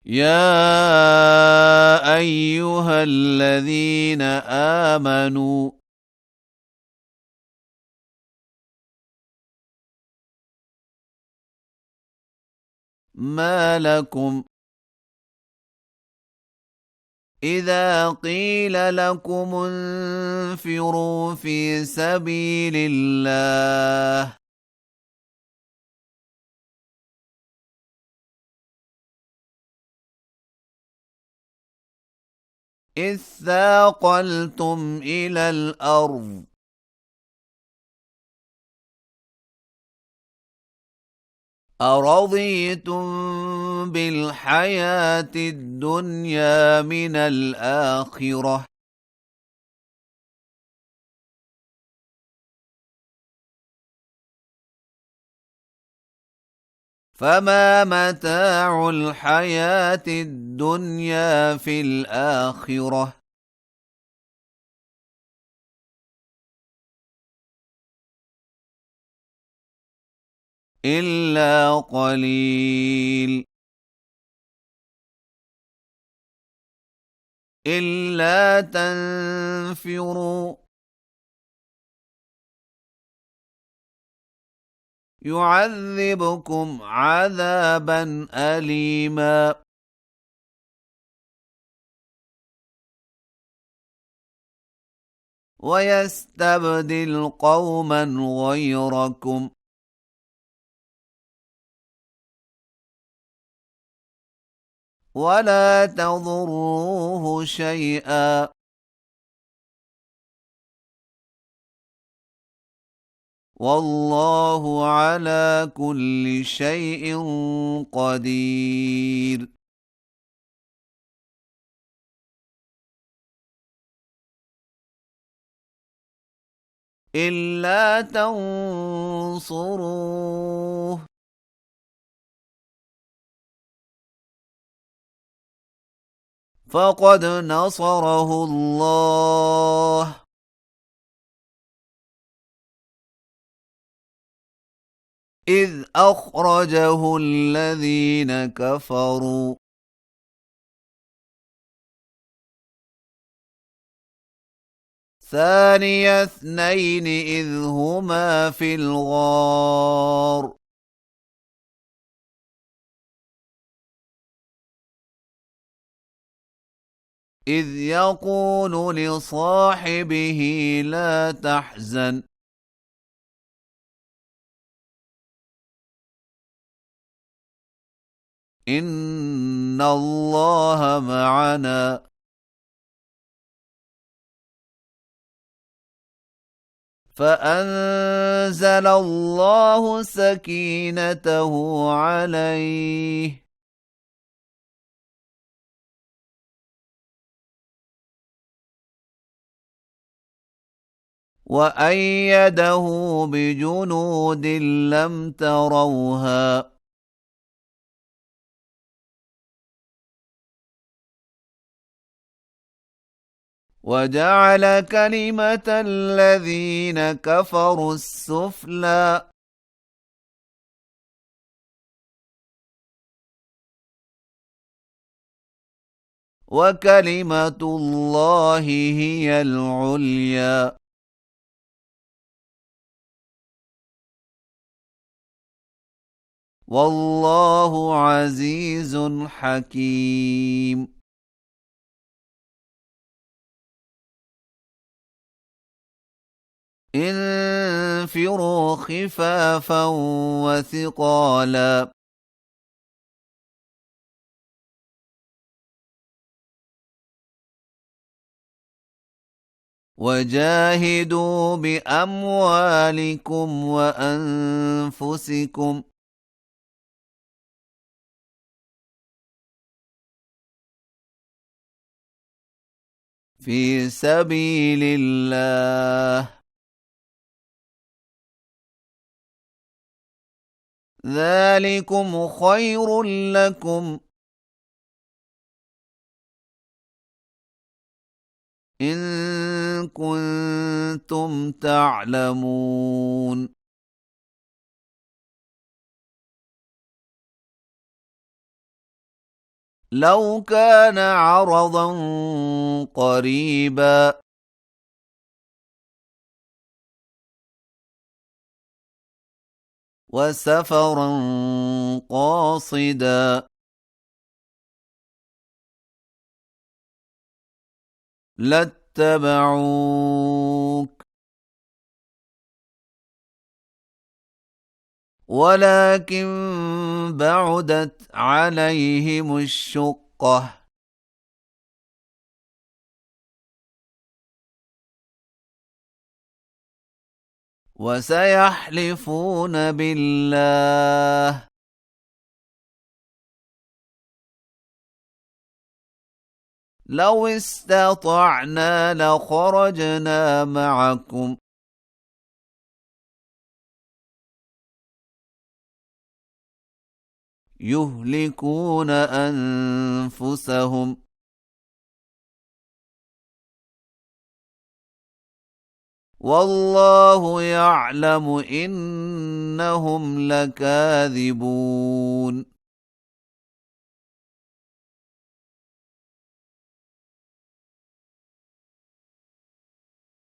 يا أيها الذين آمنوا ما لكم إذا قيل لكم انفروا في سبيل الله إذ ثاقلتم إلى الأرض أرضيتم بالحياة الدنيا من الآخرة فما متاع الحياة الدنيا في الآخرة إلا قليل إلا تنفروا يعذبكم عذابا أليما ويستبدل قوما غيركم ولا تضروه شيئا والله على كل شيء قدير إلا تنصروه فقد نصره الله إذ أخرجه الذين كفروا ثاني اثنين إذ هما في الغار إذ يقول لصاحبه لا تحزن إن الله معنا فأنزل الله سكينته عليه وأيده بجنود لم تروها وجعل كلمة الذين كفروا السفلى وكلمة الله هي العليا والله عزيز حكيم انفروا خفافا وثقالا وجاهدوا بأموالكم وأنفسكم في سبيل الله ذلكم خير لكم إن كنتم تعلمون لو كان عرضا قريبا وسفرا قاصدا لاتبعوك ولكن بعدت عليهم الشقة وسيحلفون بالله لو استطعنا لخرجنا معكم يهلكون أنفسهم والله يعلم إنهم لكاذبون